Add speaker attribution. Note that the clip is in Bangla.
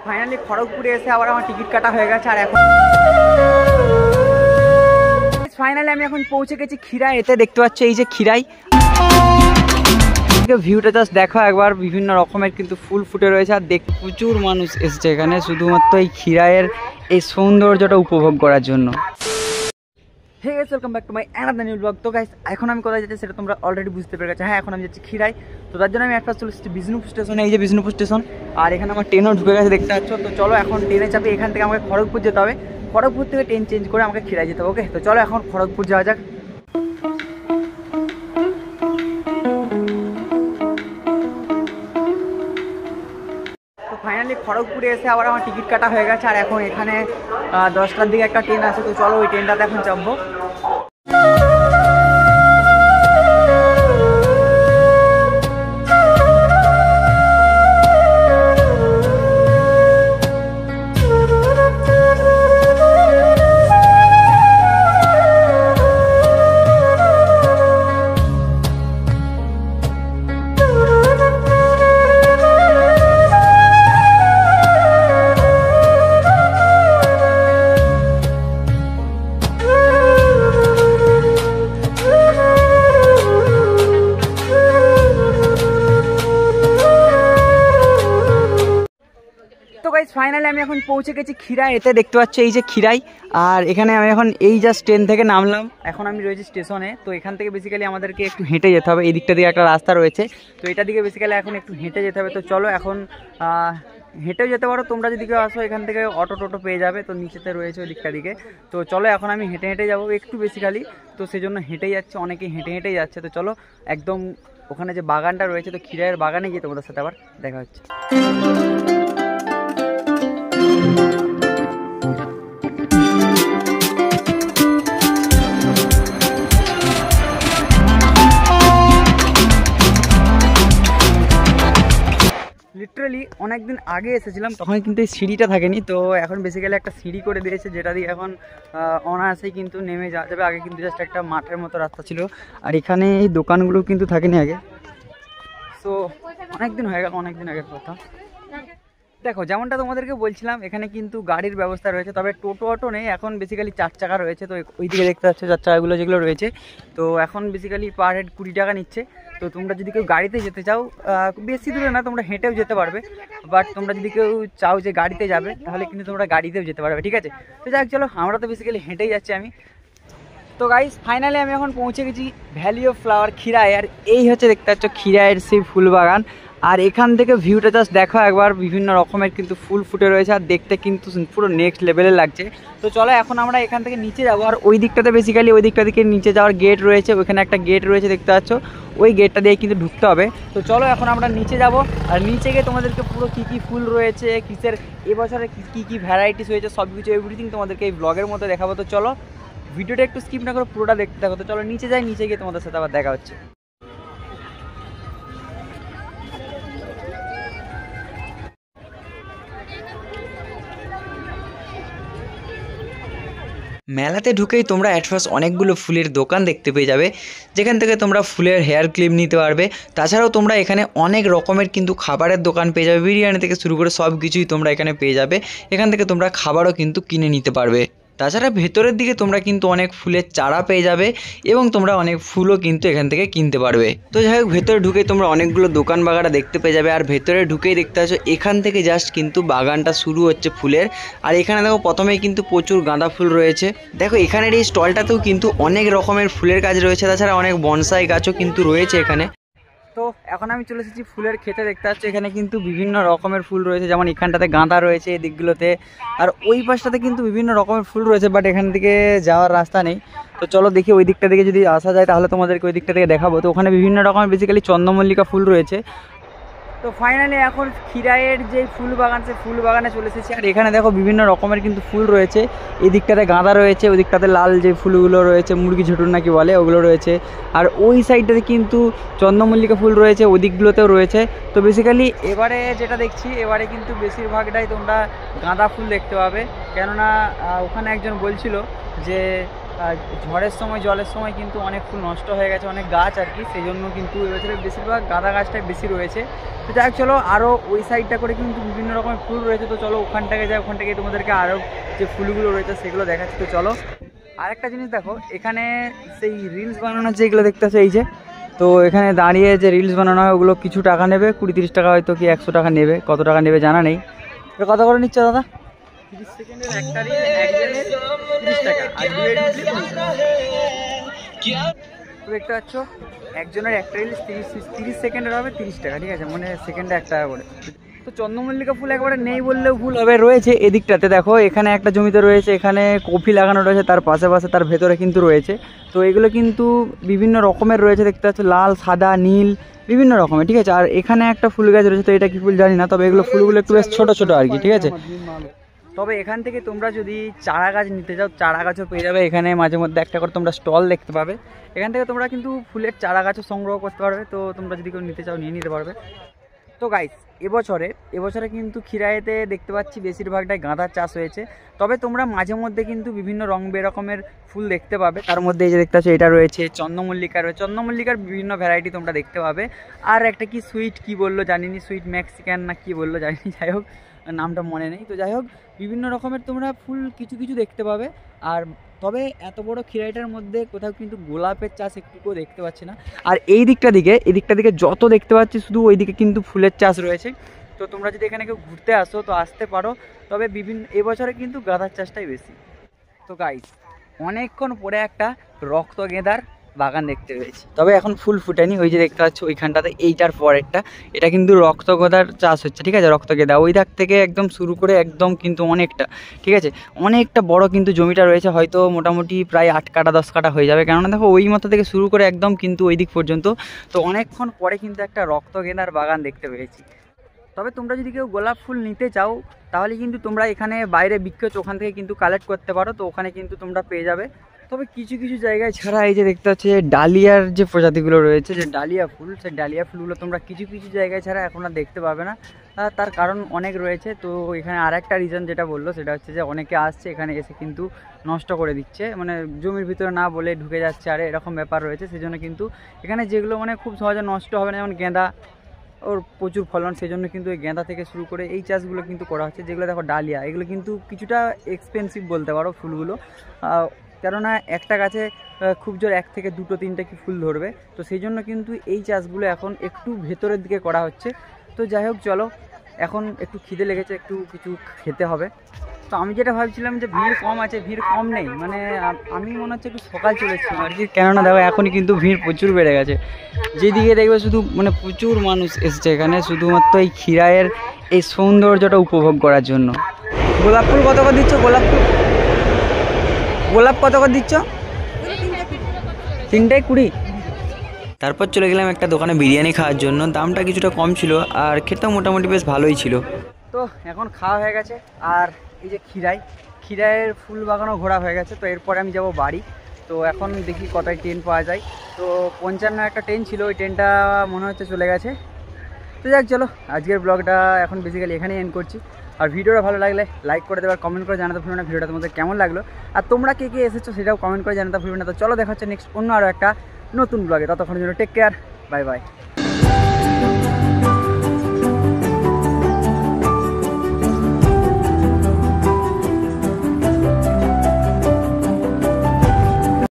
Speaker 1: ফাইনালি খড়গপুরে এসে আবার আমার টিকিট কাটা হয়ে গেছে। আর এখন ফাইনালি আমি এখন পৌঁছে গেছি খিরাই। এতে দেখতে পাচ্ছ এই যে খিরাই, ভিউটা জাস্ট দেখো একবার। বিভিন্ন রকমের কিন্তু ফুল ফুটে রয়েছে আর দেখ প্রচুর মানুষ এসেছে এখানে শুধুমাত্র এই খিরাইয়ের এই সৌন্দর্যটা উপভোগ করার জন্য। Hey guys, welcome back to my another new blog. তো গাইস এখন আমি কোথায় যাচ্ছি সেটা তোমরা অলরেডি বুঝতে পেরে গেছো। হ্যাঁ, এখন আমি যাচ্ছি খিরাই। তো তার জন্য আমি একটা চলে এসেছি বিষ্ণুপুর স্টেশনে। এই যে বিষ্ণুপুর স্টেশন, আর এখানে আমার ট্রেনও ঢুকে গেছে দেখতে পাচ্ছ। তো চলো এখন ট্রেনে চাপি। এখান থেকে আমাকে খড়গপুর যেতে হবে, খড়গপুর থেকে ট্রেন চেঞ্জ করে আমাকে খিরাই যেতে হবে। ওকে, তো চলো এখন খড়গপুর যাওয়া যাক। ফাইনালি খড়গপুরে এসে আবার আমার টিকিট কাটা হয়ে গেছে। আর এখন এখানে 10টার দিকে একটা ট্রেন আছে। তো চলো ওই ট্রেনটাতে এখন চাপবো। ফাইনালি আমি এখন পৌঁছে গেছি খিরাই। এতে দেখতে পাচ্ছ এই যে খিরাই, আর এখানে আমি এখন এই জাস্ট ট্রেন থেকে নামলাম। এখন আমি রয়েছি স্টেশনে। তো এখান থেকে বেসিক্যালি আমাদেরকে একটু হেঁটে যেতে হবে। এই দিকটা দিয়ে একটা রাস্তা রয়েছে, তো এটা দিকে বেসিক্যালি এখন একটু হেঁটে যেতে হবে। তো চলো এখন হেঁটেও যেতে পারো তোমরা যদি কেউ আসো। এখান থেকে অটো টোটো পেয়ে যাবে, তো নিচেতে রয়েছে ওই দিকটা দিকে। তো চলো এখন আমি হেঁটে হেঁটে যাবো একটু বেসিক্যালি, তো সেই জন্য হেঁটেই যাচ্ছে, অনেকেই হেঁটে হেঁটেই যাচ্ছে। তো চলো একদম ওখানে যে বাগানটা রয়েছে, তো খিরাইয়ের বাগানে গিয়ে তোমাদের সাথে আবার দেখা হচ্ছে। লিটারালি অনেকদিন আগে এসেছিলাম, তখন কিন্তু এই সিঁড়িটা থাকেনি। তো এখন বেসিক্যালি একটা সিঁড়ি করে দিয়েছে, যেটা দিয়ে এখন অনায়াসেই কিন্তু নেমে যাওয়া যাবে। আগে কিন্তু জাস্ট একটা মাঠের মতো রাস্তা ছিল, আর এখানে এই দোকানগুলো কিন্তু থাকেনি আগে। তো অনেকদিন হয়ে গেল, অনেকদিন আগের কথা। দেখো যেমনটা তোমাদেরকে বলছিলাম, এখানে কিন্তু গাড়ির ব্যবস্থা রয়েছে, তবে টোটো অটো নেই। এখন বেসিক্যালি 4 চাকা রয়েছে। তো ওই দিকে দেখতে পাচ্ছ 4 চাকাগুলো যেগুলো রয়েছে, তো এখন বেসিক্যালি পার হেড 20 টাকা নিচ্ছে। তো তোমরা যদি কেউ গাড়িতে যেতে চাও, বেশি দূরে না, তোমরা হেঁটেও যেতে পারবে। বাট তোমরা যদি কেউ চাও যে গাড়িতে যাবে, তাহলে কিন্তু তোমরা গাড়িতেও যেতে পারবে, ঠিক আছে। তো যাক চলো, আমরা তো বেসিক্যালি হেঁটেই যাচ্ছি আমি। তো গাইস ফাইনালি আমি এখন পৌঁছে গেছি ভ্যালি অফ ফ্লাওয়ার খিরাই। আর এই হচ্ছে দেখতে পাচ্ছ খিরাইয়ের সেই ফুল বাগান। আর এখান থেকে ভিউটা জাস্ট দেখো একবার। বিভিন্ন রকমের কিন্তু ফুল ফুটে রয়েছে আর দেখতে কিন্তু পুরো নেক্সট লেভেলের লাগছে। তো চলো এখন আমরা এখান থেকে নিচে যাবো। আর ওই দিকটাতে বেসিক্যালি ওই দিকটা থেকে নিচে যাওয়ার গেট রয়েছে, ওইখানে একটা গেট রয়েছে দেখতে পাচ্ছ, ওই গেটটা দিয়ে কিন্তু ঢুকতে হবে। তো চলো এখন আমরা নিচে যাব, আর নিচে গিয়ে তোমাদেরকে পুরো কী কী ফুল রয়েছে, কিসের এবছরে কী কী ভ্যারাইটিস হয়েছে, সব কিছু এভরিথিং তোমাদেরকে এই ব্লগের মধ্যে দেখাবো। তো চলো ভিডিওটা একটু স্কিপ না করে পুরোটা দেখতে থাকো। তো চলো নিচে যাই, নিচে গিয়ে তোমাদের সাথে আবার দেখা হচ্ছে।
Speaker 2: মেলাতে ঢুকেই তোমরা অ্যাট ফার্স্ট অনেকগুলো ফুলের দোকান দেখতে পেয়ে যাবে, যেখান থেকে তোমরা ফুলের হেয়ার ক্লিপ নিতে পারবে। তাছাড়াও তোমরা এখানে অনেক রকমের কিন্তু খাবারের দোকান পেয়ে যাবে, বিরিয়ানি থেকে শুরু করে সব কিছুই তোমরা এখানে পেয়ে যাবে। এখান থেকে তোমরা খাবারও কিন্তু কিনে নিতে পারবে। তাছাড়া ভেতরের দিকে তোমরা কিন্তু অনেক ফুলের চারা পেয়ে যাবে এবং তোমরা অনেক ফুলও কিন্তু এখান থেকে কিনতে পারবে। তো যাই হোক, ভেতরে ঢুকেই তোমরা অনেকগুলো দোকান বাগানা দেখতে পেয়ে যাবে। আর ভেতরে ঢুকেই দেখতে পাচ্ছ এখান থেকে জাস্ট কিন্তু বাগানটা শুরু হচ্ছে ফুলের। আর এখানে দেখো প্রথমেই কিন্তু প্রচুর গাঁদা ফুল রয়েছে। দেখো এখানের এই স্টলটাতেও কিন্তু অনেক রকমের ফুলের গাছ রয়েছে, তাছাড়া অনেক বনসাই গাছও কিন্তু রয়েছে এখানে।
Speaker 1: তো এখন আমি চলে এসেছি ফুলের খেতে। দেখতে পাচ্ছি এখানে কিন্তু বিভিন্ন রকমের ফুল রয়েছে, যেমন এখানটাতে গাঁদা রয়েছে এই দিকগুলোতে, আর ওই পাশটাতে কিন্তু বিভিন্ন রকমের ফুল রয়েছে, বাট এখান থেকে যাওয়ার রাস্তা নেই। তো চলো দেখি ওই দিকটা থেকে যদি আসা যায় তাহলে তোমাদেরকে ওই দিকটা থেকে দেখাবো। তো ওখানে বিভিন্ন রকমের বেসিক্যালি চন্দ্রমল্লিকা ফুল রয়েছে। তো ফাইনালি এখন খিরাইয়ের যে ফুল বাগান, সে ফুল বাগানে চলে এসেছি। আর এখানে দেখো বিভিন্ন রকমের কিন্তু ফুল রয়েছে। এই দিকটাতে গাঁদা রয়েছে, ওই দিকটাতে লাল যে ফুলগুলো রয়েছে মুরগি ঝুটুর নাকি বলে, ওগুলো রয়েছে। আর ওই সাইডটাতে কিন্তু চন্দ্রমল্লিকা ফুল রয়েছে, ওই দিকগুলোতেও রয়েছে। তো বেসিক্যালি এবারে যেটা দেখছি, এবারে কিন্তু বেশিরভাগটাই তোমরা গাঁদা ফুল দেখতে পাবে। কেননা ওখানে একজন বলছিল যে ঝড়ের সময় জলের সময় কিন্তু অনেক ফুল নষ্ট হয়ে গেছে, অনেক গাছ আর কি, সেই জন্য কিন্তু এবছরে বেশিরভাগ গাঁদা গাছটাই বেশি রয়েছে। তো যাই হোক চলো, আরও ওই সাইডটা করে কিন্তু বিভিন্ন রকমের ফুল রয়েছে। তো চলো ওখানটাকে যাই, ওখান থেকে তোমাদেরকে আরও যে ফুলগুলো রয়েছে সেগুলো দেখাচ্ছি। তো চলো, আর একটা জিনিস দেখো, এখানে সেই রিলস বানানোর যেগুলো দেখতে আছে এই যে, তো এখানে দাঁড়িয়ে যে রিলস বানানো হয় ওগুলো কিছু টাকা নেবে, 20-30 টাকা হয়তো কি 100 টাকা নেবে, কত টাকা নেবে জানা নেই। তো কত করে নিচ্ছে দাদা? 30 সেকেন্ডের একটা রিল একজনের 30 টাকা, আর তো দেখতে পাচ্ছ একজনের একটা রিলস 30 সেকেন্ডের হবে 30 টাকা, ঠিক আছে, মানে সেকেন্ডে 1 টাকা করে। তো চন্দ্রমল্লিকা ফুল একবারে নেই বললেও ভুল হবে, রয়েছে এদিকটাতে দেখো, এখানে একটা জমিতে রয়েছে, এখানে কফি লাগানো রয়েছে, তার পাশে পাশে তার ভেতরে কিন্তু রয়েছে। তো এগুলো কিন্তু বিভিন্ন রকমের রয়েছে, দেখতে পাচ্ছ লাল, সাদা, নীল, বিভিন্ন রকমের, ঠিক আছে। আর এখানে একটা ফুল গাছ রয়েছে, তো এটা কি ফুল জানি না, তবে এগুলো ফুলগুলো একটু বেশ ছোটো ছোটো আর কি, ঠিক আছে। তবে এখান থেকে তোমরা যদি চারা গাছ নিতে চাও, চারা গাছও পেয়ে যাবে এখানে, মাঝে মধ্যে একটা করে তোমরা স্টল দেখতে পাবে। এখান থেকে তোমরা কিন্তু ফুলের চারা গাছও সংগ্রহ করতে পারবে, তো তোমরা যদি কেউ নিতে চাও নিয়ে নিতে পারবে। তো গাইস, এবছরে কিন্তু খিরাইতে দেখতে পাচ্ছি বেশিরভাগটাই গাঁদার চাষ হয়েছে। তবে তোমরা মাঝে মধ্যে কিন্তু বিভিন্ন রং বেরকমের ফুল দেখতে পাবে, তার মধ্যে এই যে দেখতে পাচ্ছ এটা রয়েছে, চন্দ্রমল্লিকা রয়েছে, চন্দ্রমল্লিকার বিভিন্ন ভ্যারাইটি তোমরা দেখতে পাবে। আর একটা কি সুইট কি বললো জানিনি, সুইট মেক্সিকান না কি বললো জানিনি, যাই হোক নামটা মনে নেই। তো যাই হোক বিভিন্ন রকমের তোমরা ফুল কিছু কিছু দেখতে পাবে। আর তবে এত বড় খিরাইটার মধ্যে কোথাও কিন্তু গোলাপের চাষ একটুকুও দেখতে পাচ্ছি না। আর এদিকটা দিকে যত দেখতে পাচ্ছি শুধু ওইদিকে কিন্তু ফুলের চাষ রয়েছে। তো তোমরা যদি এখানে কেউ ঘুরতে আসো তো আসতে পারো, তবে এবছরে কিন্তু গাঁদার চাষটাই বেশি। তো গাইস, অনেকক্ষণ পরে একটা রক্ত গেঁদার বাগান দেখতে পেয়েছি, তবে এখন ফুল ফুটেনি। ওই যে দেখতে পাচ্ছ ওইখানটাতে, এইটার পরেরটা, এটা কিন্তু রক্ত গেঁদার চাষ হচ্ছে, ঠিক আছে, রক্ত গেঁদা। ওই ধার থেকে একদম শুরু করে একদম কিন্তু অনেকটা, ঠিক আছে, অনেকটা বড় কিন্তু জমিটা রয়েছে, হয়তো মোটামুটি প্রায় 8 কাঠা 10 কাঠা হয়ে যাবে, কেননা দেখো ওই মতো থেকে শুরু করে একদম কিন্তু ওই দিক পর্যন্ত। তো অনেকক্ষণ পরে কিন্তু একটা রক্ত গেঁদার বাগান দেখতে পেয়েছি। তবে তোমরা যদি কেউ গোলাপ ফুল নিতে চাও তাহলে কিন্তু তোমরা এখানে বাইরে বিক্রি হচ্ছে, ওখান থেকে কিন্তু কালেক্ট করতে পারো, তো ওখানে কিন্তু তোমরা পেয়ে যাবে। তবে কিছু কিছু জায়গায় ছাড়া এই যে দেখতে পাচ্ছি যে ডালিয়ার যে প্রজাতিগুলো রয়েছে, যে ডালিয়া ফুল, সেই ডালিয়া ফুলগুলো তোমরা কিছু কিছু জায়গায় ছাড়া এখন আর দেখতে পাবে না। তার কারণ অনেক রয়েছে। তো এখানে আর একটা রিজন যেটা বললো সেটা হচ্ছে যে অনেকে আসছে এখানে এসে কিন্তু নষ্ট করে দিচ্ছে, মানে জমির ভিতরে না বলে ঢুকে যাচ্ছে, আর এরকম ব্যাপার রয়েছে। সেই জন্য কিন্তু এখানে যেগুলো মানে খুব সহজে নষ্ট হবে না, যেমন গেঁদা, ওর প্রচুর ফলন, সেই জন্য কিন্তু এই গেঁদা থেকে শুরু করে এই চাষগুলো কিন্তু করা হচ্ছে। যেগুলো দেখো ডালিয়া, এগুলো কিন্তু কিছুটা এক্সপেন্সিভ বলতে পারো ফুলগুলো, কেননা একটা গাছে খুব জোর 1 থেকে 2 3টে কি ফুল ধরবে। তো সেই জন্য কিন্তু এই চাষগুলো এখন একটু ভেতরের দিকে করা হচ্ছে। তো যাই হোক চলো, এখন একটু খিদে লেগেছে, একটু কিছু খেতে হবে। তো আমি যেটা ভাবছিলাম যে ভিড় কম আছে, ভিড় কম নেই, মানে আমি মনে হচ্ছে একটু সকাল চলে এসেছিলাম আর কি, কেননা দেখো এখনই কিন্তু ভিড় প্রচুর বেড়ে গেছে। যেদিকে দেখবে শুধু মানে প্রচুর মানুষ এসছে এখানে শুধুমাত্র এই খিরাইয়ের এই সৌন্দর্যটা উপভোগ করার জন্য। গোলাপ ফুল কত করে দিচ্ছ? গোলাপ কত করে দিচ্ছ? 3টায় 20।
Speaker 2: তারপর চলে গেলাম একটা দোকানে বিরিয়ানি খাওয়ার জন্য, দামটা কিছুটা কম ছিল আর খেতেও মোটামুটি বেশ ভালোই ছিল।
Speaker 1: তো এখন খাওয়া হয়ে গেছে, আর এই যে খিরাইয়ের ফুল বাগানও ঘোরা হয়ে গেছে। তো এরপরে আমি যাব বাড়ি। তো এখন দেখি কটায় ট্রেন পাওয়া যায়। তো 55 একটা ট্রেন ছিল, ওই ট্রেনটা মনে হচ্ছে চলে গেছে। তো যাক চলো, আজকের ব্লগটা এখন বেসিক্যালি এখানেই এন্ড করছি। আর ভিডিওটা ভালো লাগলে লাইক করে দেবে, কমেন্ট করে জানাতে ভুলবে না ভিডিওটা তোমাদের কেমন লাগলো, আর তোমরা কে কে এসেছো সেটাও কমেন্ট করে জানাতে ভুলবে না। তো চলো দেখা হচ্ছে নেক্সট অন্য আরও একটা নতুন ব্লগে, ততক্ষণের জন্য টেক কেয়ার, বাই বাই।